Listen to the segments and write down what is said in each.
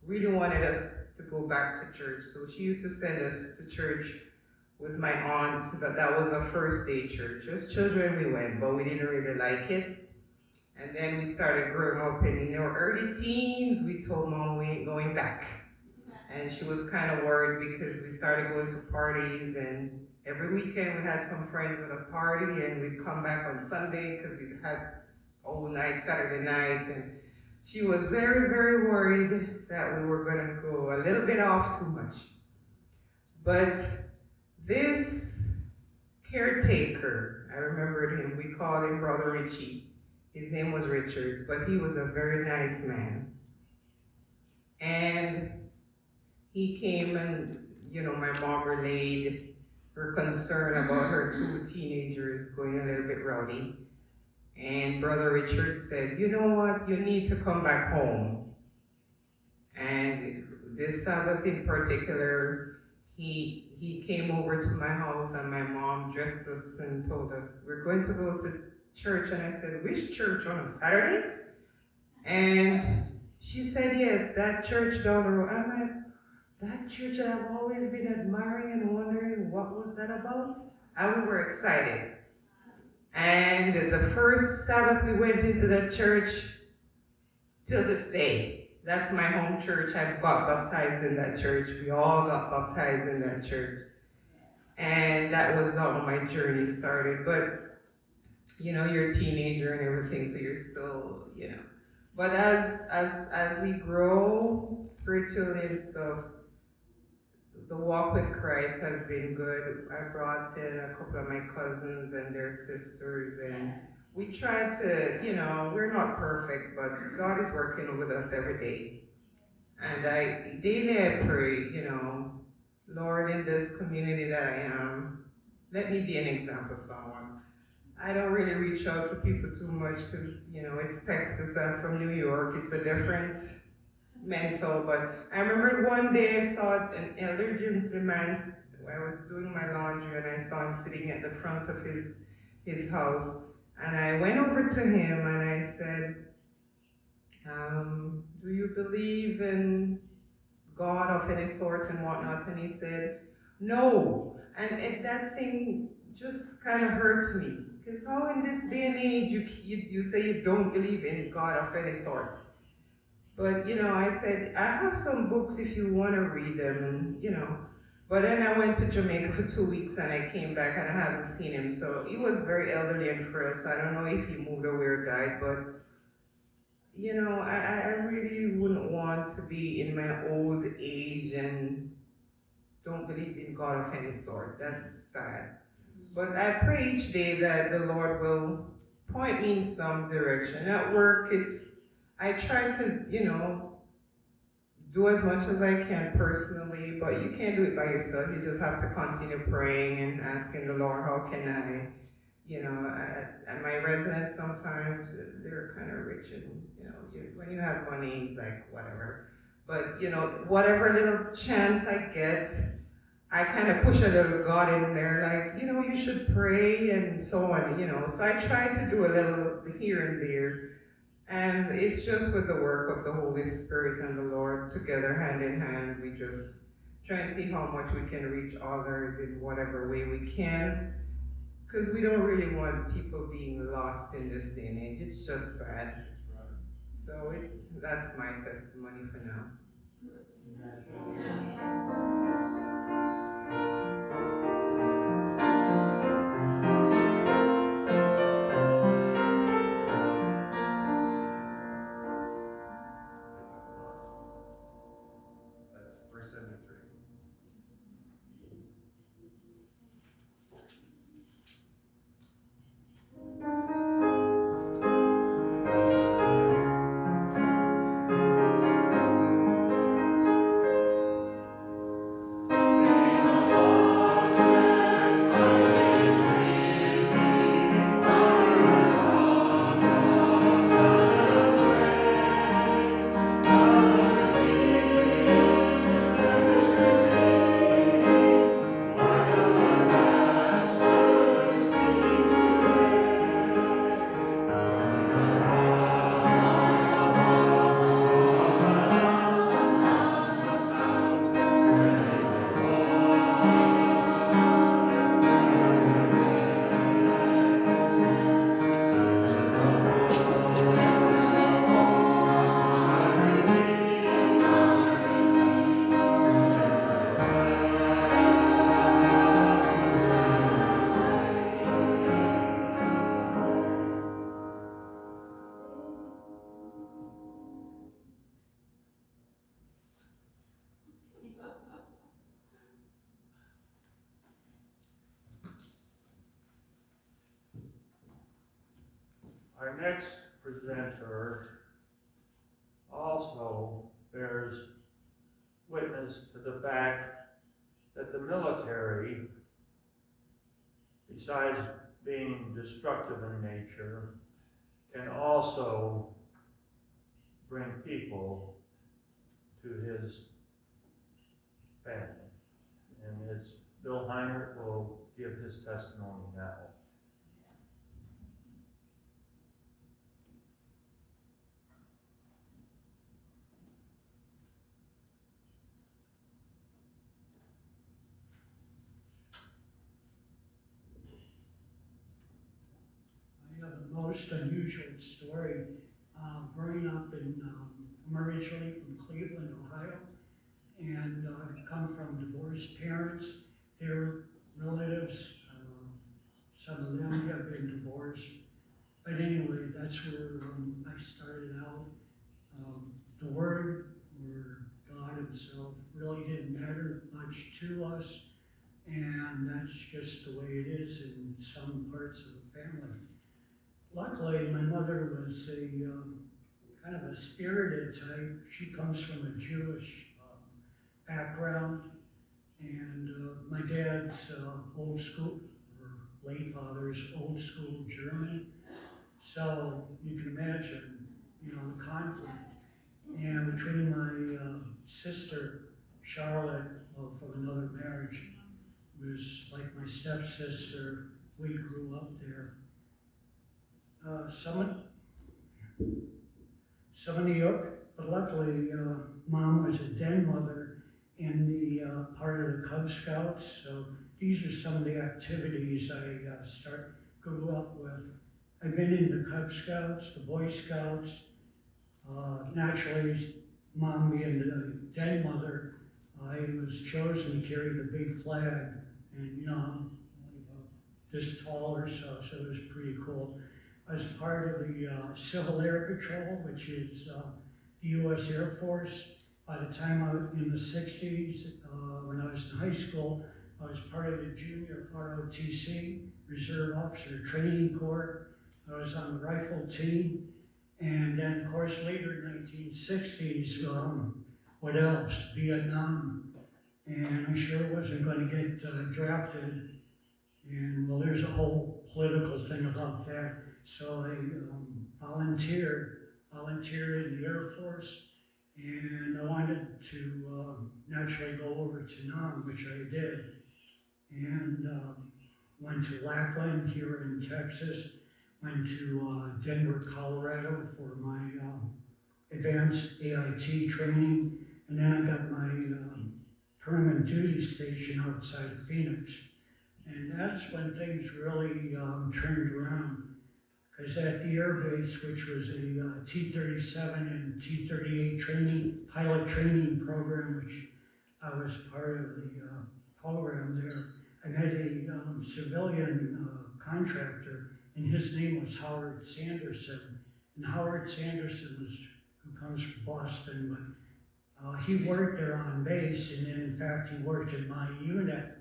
really wanted us to go back to church. So she used to send us to church with my aunt, but that was a first day church. As children we went, but we didn't really like it. And then we started growing up in our early teens. We told mom we ain't going back. And she was kind of worried because we started going to parties, and every weekend we had some friends with a party, and we'd come back on Sunday because we had all night Saturday night, and she was very, very worried that we were going to go a little bit off too much. But this caretaker, I remembered him, we called him Brother Richie. His name was Richards, but he was a very nice man. And he came and, my mom relayed her concern about her two teenagers going a little bit rowdy. And Brother Richard said, you know what, you need to come back home. And this Sabbath in particular, he came over to my house and my mom dressed us and told us, we're going to go to church. And I said, which church, on a Saturday? And she said, yes, that church down the road. I'm like, that church that I've always been admiring and wondering what was that about? And we were excited. And the first Sabbath we went into that church, till this day, that's my home church. I got baptized in that church. We all got baptized in that church. And that was how my journey started. But, you're a teenager and everything, so you're still, But as we grow spiritually and stuff, the walk with Christ has been good. I brought in a couple of my cousins and their sisters, and we try to, we're not perfect, but God is working with us every day. And daily I pray, Lord, in this community that I am, let me be an example to someone. I don't really reach out to people too much because, it's Texas, I'm from New York, it's a different mental, but I remember one day I saw an elder gentleman. I was doing my laundry and I saw him sitting at the front of his house, and I went over to him and I said, do you believe in God of any sort and whatnot? And he said, no. And that thing just kind of hurts me, because how in this day and age you say you don't believe in God of any sort? But, I said, I have some books if you want to read them. But then I went to Jamaica for 2 weeks and I came back and I haven't seen him. So he was very elderly and frail, so I don't know if he moved away or died. But, I really wouldn't want to be in my old age and don't believe in God of any sort. That's sad. But I pray each day that the Lord will point me in some direction. At work, I try to, do as much as I can personally, but you can't do it by yourself. You just have to continue praying and asking the Lord, how can I, at my residents sometimes, they're kind of rich and, when you have money, it's like, whatever. But, whatever little chance I get, I kind of push a little God in there, like, you should pray and so on, So I try to do a little here and there, and it's just with the work of the Holy Spirit and the Lord together, hand in hand, we just try and see how much we can reach others in whatever way we can. Because we don't really want people being lost in this day and age. It's just sad. So that's my testimony for now. That's verse 73. Our next presenter also bears witness to the fact that the military, besides being destructive in nature, can also bring people to his family. And it's Bill Heinrich will give his testimony now. I have a most unusual story. Growing up I'm originally from Cleveland, Ohio, and I've come from divorced parents. Their relatives, some of them have been divorced. But anyway, that's where I started out. The Word, or God Himself, really didn't matter much to us, and that's just the way it is in some parts of the family. Luckily, my mother was a kind of a spirited type. She comes from a Jewish background, and my dad's old school, or late father's old school German. So you can imagine, the conflict. And between my sister, Charlotte, from another marriage, was like my stepsister. We grew up there. Some of New York, but luckily, Mom was a den mother in the part of the Cub Scouts. So these are some of the activities I grew up with. I've been in the Cub Scouts, the Boy Scouts. Naturally, Mom being the den mother, I was chosen to carry the big flag, and I'm only about this tall or so it was pretty cool. I was part of the Civil Air Patrol, which is the U.S. Air Force. By the time I was in the 60s, when I was in high school, I was part of the junior ROTC, Reserve Officer Training Corps. I was on the rifle team. And then, of course, later in the 1960s, what else? Vietnam. And I sure wasn't going to get drafted. And, well, there's a whole political thing about that. So I volunteered in the Air Force, and I wanted to naturally go over to Nam, which I did. And went to Lackland here in Texas, went to Denver, Colorado for my advanced AIT training, and then I got my permanent duty station outside of Phoenix. And that's when things really turned around, because at the air base, which was a T-37 and T-38 pilot training program, which I was part of the program there, I met a civilian contractor, and his name was Howard Sanderson. And Howard Sanderson who comes from Boston, but he worked there on base, and in fact, he worked in my unit.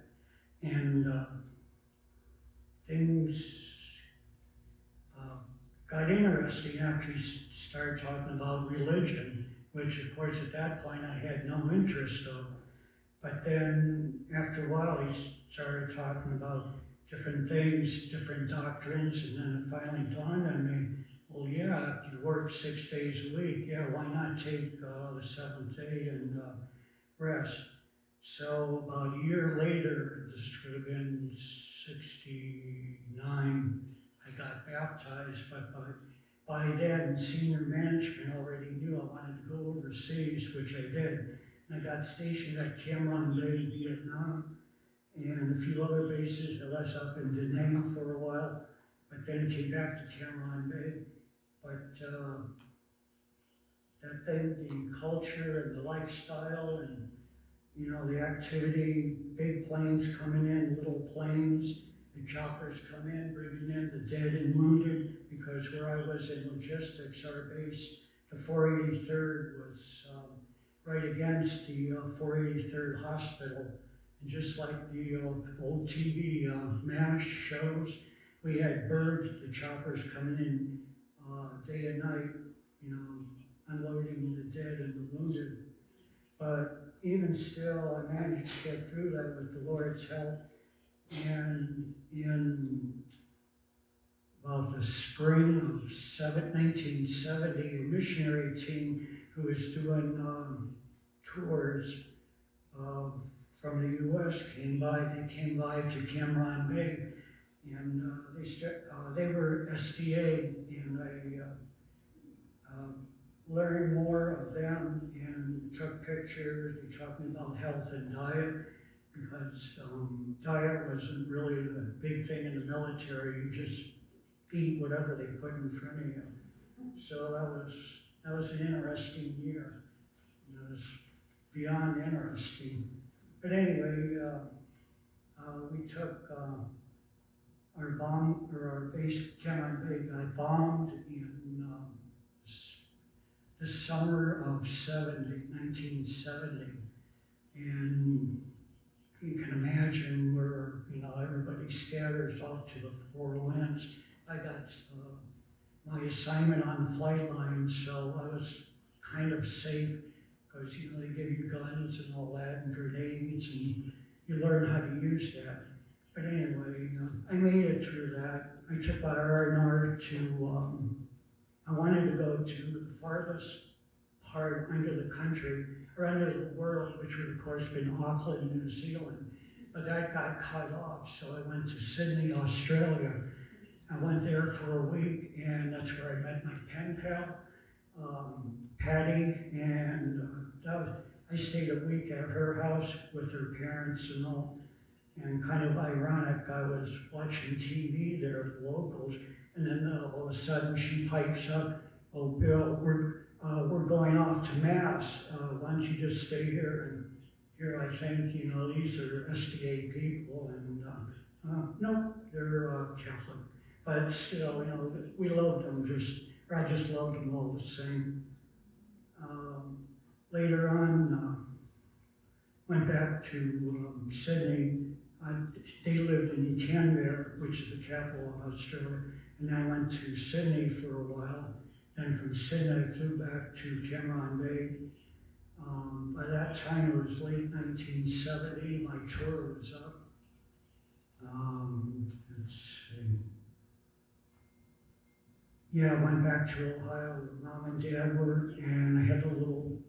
And things got interesting after he started talking about religion, which, of course, at that point I had no interest of. But then, after a while, he started talking about different things, different doctrines, and then it finally dawned on me, well, yeah, if you work 6 days a week, yeah, why not take the seventh day and rest? So about a year later, this would have been 69, I got baptized, but by then, senior management already knew I wanted to go overseas, which I did. I got stationed at Cam Ranh Bay, Vietnam, and a few other bases. I was up in Da Nang for a while, but then came back to Cam Ranh Bay. But that thing, the culture and the lifestyle and, the activity, big planes coming in, little planes, the choppers come in, bringing in the dead and wounded, because where I was in logistics, our base, the 483rd was right against the 483rd Hospital. And just like the old TV MASH shows, we had birds, the choppers coming in day and night, you know, unloading the dead and the wounded. But even still, I managed to get through that with the Lord's help. And in about the spring of 1970, a missionary team who was doing tours uh, from the U.S. came by. They came by to Cameron Bay, and they were SDA, and I learned more of them and took pictures. They talked about health and diet, because diet wasn't really the big thing in the military. You just eat whatever they put in front of you. So that was an interesting year. It was beyond interesting. But anyway, we took our base Cameron Bay got bombed in the summer of 1970. And you can imagine where, you know, everybody scatters off to the four winds. I got my assignment on the flight line, so I was kind of safe, because, you know, they give you guns and all that, and grenades, and you learn how to use that. But anyway, I made it through that. I took my R&R to, I wanted to go to the farthest part under the country, or under the world, which would of course been Auckland, New Zealand. But that got cut off, so I went to Sydney, Australia. I went there for a week, and that's where I met my pen pal, Patty, and I stayed a week at her house with her parents and all. And kind of ironic, I was watching TV there, the locals, and then all of a sudden she pipes up, "Oh, Bill, we're going off to Mass. Why don't you just stay here?" And here I think, you know, these are SDA people, and no, they're Catholic. But still, you know, we loved them I just loved them all the same. Later on, went back to Sydney. They lived in Canberra, which is the capital of Australia, and I went to Sydney for a while. Then from Sydney, I flew back to Cameron Bay. By that time, it was late 1970. My tour was up. Let's see. Yeah, I went back to Ohio where Mom and Dad were, and I had a little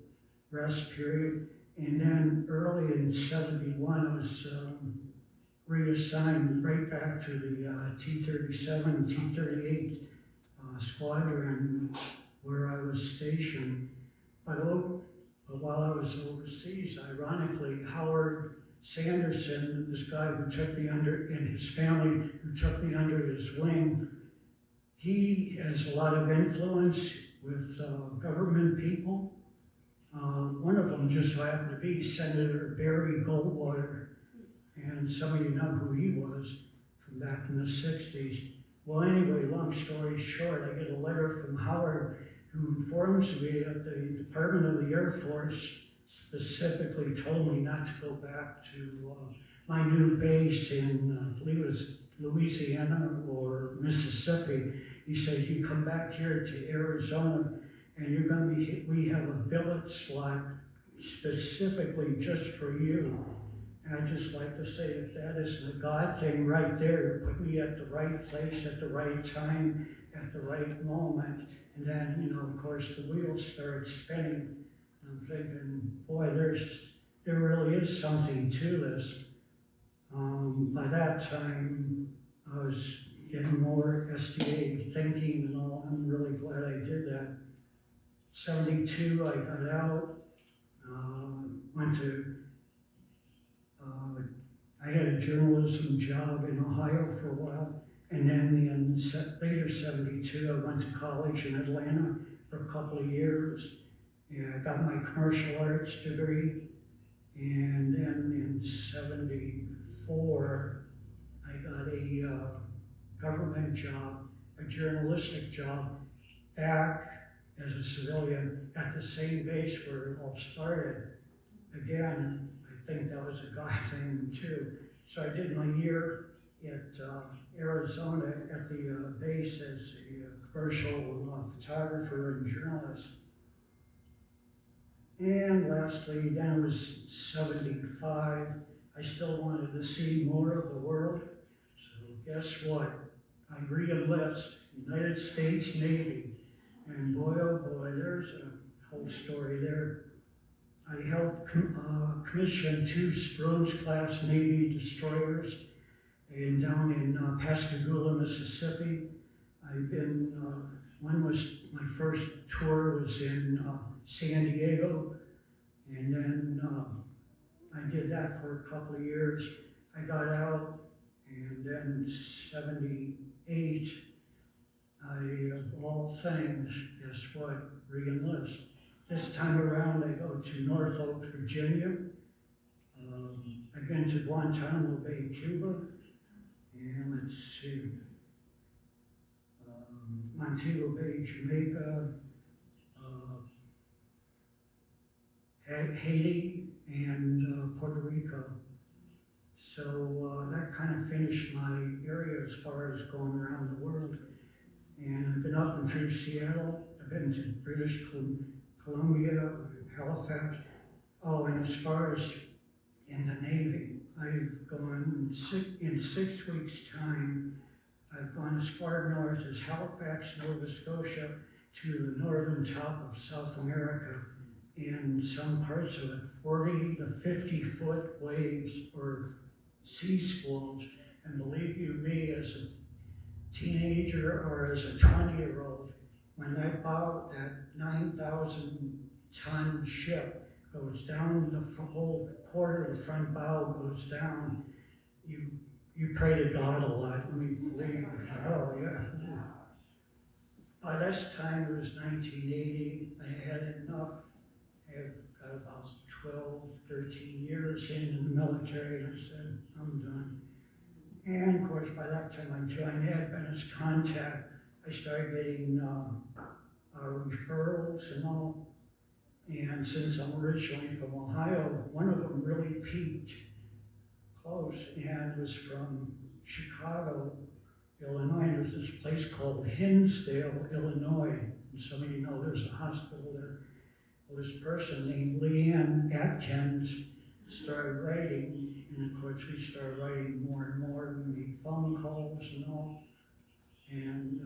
rest period. And then early in 71, I was reassigned right back to the T-37, T-38 squadron where I was stationed. But while I was overseas, ironically, Howard Sanderson, this guy who took me under, and his family who took me under his wing, he has a lot of influence with government people. One of them just so happened to be Senator Barry Goldwater, and some of you know who he was from back in the 60s. Well, anyway, long story short, I get a letter from Howard who informs me that the Department of the Air Force specifically told me not to go back to my new base in, I believe it was Louisiana or Mississippi. He said, "You come back here to Arizona, and you're going to be, we have a billet slot specifically just for you." And I'd just like to say, if that isn't a God thing right there, to put me at the right place at the right time, at the right moment. And then, you know, of course, the wheels started spinning. I'm thinking, boy, there really is something to this. By that time, I was getting more SDA thinking and all. I'm really glad I did that. 72, I got out, went to, I had a journalism job in Ohio for a while, and then in later 72, I went to college in Atlanta for a couple of years. And I got my commercial arts degree, and then in 74, I got a government job, a journalistic job, back as a civilian at the same base where it all started. Again, I think that was a God thing too. So I did my year at Arizona at the base as a commercial photographer and journalist. And lastly, then I was 75. I still wanted to see more of the world. So guess what? I re-enlist United States Navy. And boy, oh boy, there's a whole story there. I helped commission 2 Sproles-class Navy destroyers and down in Pascagoula, Mississippi. I've been, one was, my first tour was in San Diego, and then I did that for a couple of years. I got out, and then 78, I, of all things, guess what, re-enlist. This time around, I go to Norfolk, Virginia. I've been to Guantanamo Bay, Cuba, and let's see, Montego Bay, Jamaica, Haiti, and Puerto Rico. So that kind of finished my area as far as going around the world. And I've been up and through Seattle. I've been to British Columbia, Halifax. Oh, and as far as in the Navy, I've gone in 6 weeks' time. I've gone as far north as Halifax, Nova Scotia, to the northern top of South America. In some parts of it, 40 to 50 foot waves or sea squalls. And believe you me, as a teenager or as a 20-year-old, when that 9,000 ton ship goes down, the whole quarter of the front bow goes down, you pray to God a lot. I mean, believe, oh yeah. By this time, it was 1980. I had enough. I had got about 12, 13 years in the military, and I said, I'm done. And of course, by that time I joined Adventist Contact. I started getting referrals and all. And since I'm originally from Ohio, one of them really peaked close, and it was from Chicago, Illinois. And there's this place called Hinsdale, Illinois. And some of you know there's a hospital there. Well, this person named Leanne Atkins started writing, and of course we started writing more and more. We made phone calls and all. And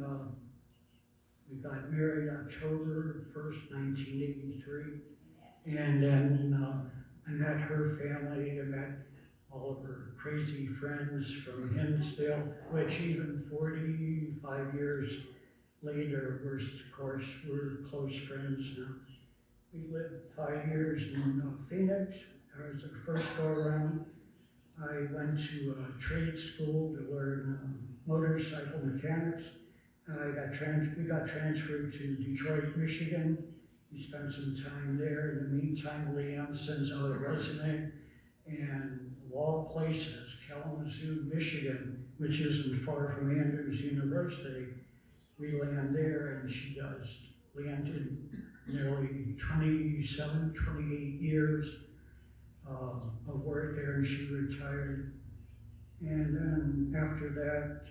we got married October 1st, 1983. And then I met her family, I met all of her crazy friends from Hinsdale, which even 45 years later, we're close friends now. We lived 5 years in Phoenix. That was the first go around. I went to trade school to learn motorcycle mechanics. We got transferred to Detroit, Michigan. We spent some time there. In the meantime, Leanne sends out a resume, and of all places, Kalamazoo, Michigan, which isn't far from Andrews University, we land there, and she does. Leanne did nearly 27, 28 years of work there, and she retired. And then after that,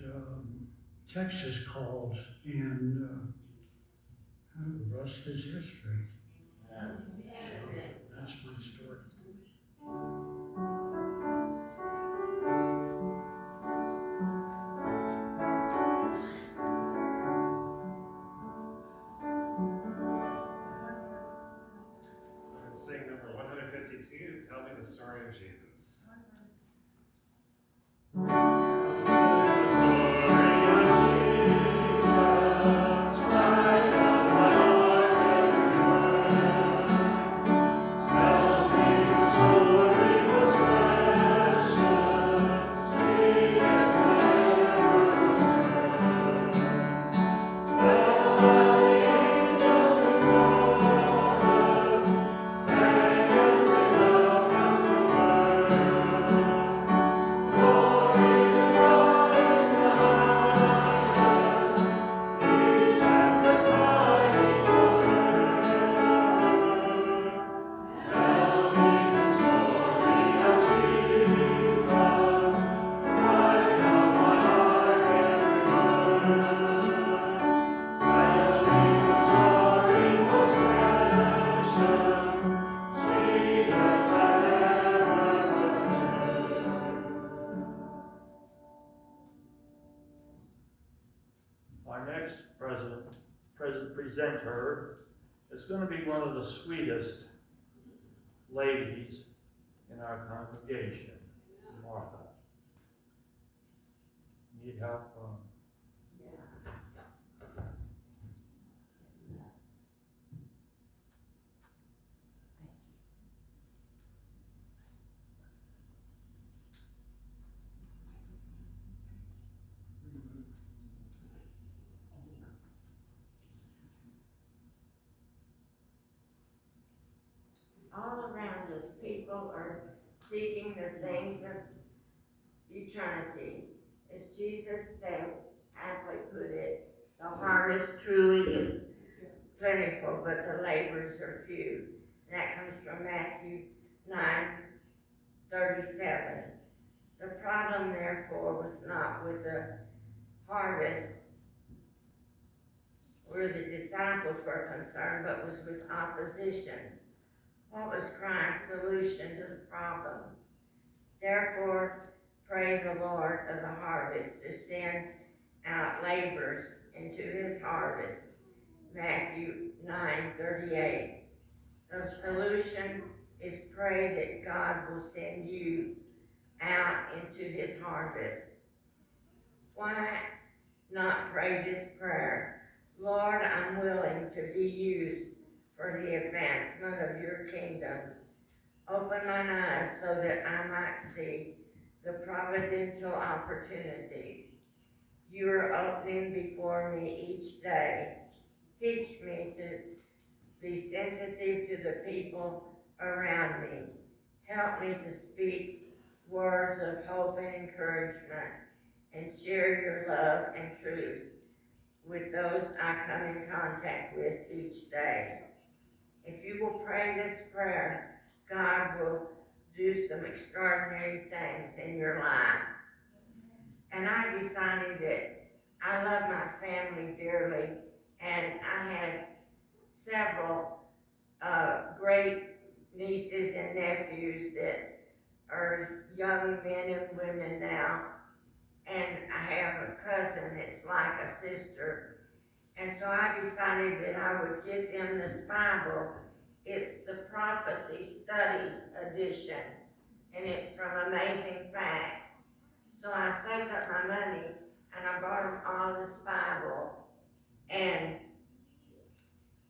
Texas called, and the rest is history. So that's my story. Let's sing number 152, Tell Me the Story of Jesus. Glory present her. It's going to be one of the sweetest ladies in our congregation, Martha. Need help? All around us, people are seeking the things of eternity. As Jesus said, aptly put it, the harvest truly is plentiful, but the laborers are few. And that comes from Matthew 9:37. The problem, therefore, was not with the harvest where the disciples were concerned, but was with opposition. What was Christ's solution to the problem? Therefore, pray the Lord of the harvest to send out laborers into his harvest. Matthew 9:38. The solution is pray that God will send you out into his harvest. Why not pray this prayer? Lord, I'm willing to be used for the advancement of your kingdom. Open mine eyes so that I might see the providential opportunities you are opening before me each day. Teach me to be sensitive to the people around me. Help me to speak words of hope and encouragement and share your love and truth with those I come in contact with each day. If you will pray this prayer, God will do some extraordinary things in your life. And I decided that I love my family dearly, and I had several great nieces and nephews that are young men and women now, and I have a cousin that's like a sister. And so I decided that I would get them this Bible. It's the Prophecy Study Edition, and it's from Amazing Facts. So I saved up my money, and I bought them all this Bible. And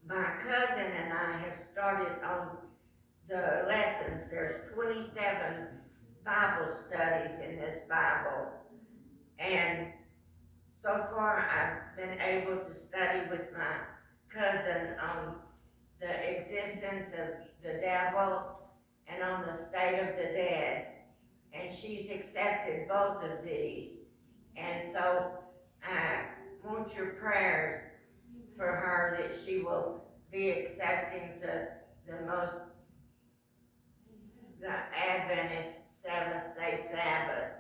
my cousin and I have started on the lessons. There's 27 Bible studies in this Bible. And so far, I've been able to study with my cousin on the existence of the devil and on the state of the dead. And she's accepted both of these. And so I want your prayers for her that she will be accepting the Adventist Seventh-day Sabbath.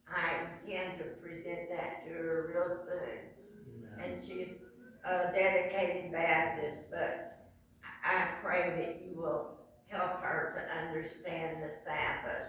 I intend to present that to her real soon. And she's a dedicated Baptist, but I pray that you will help her to understand the Sabbath.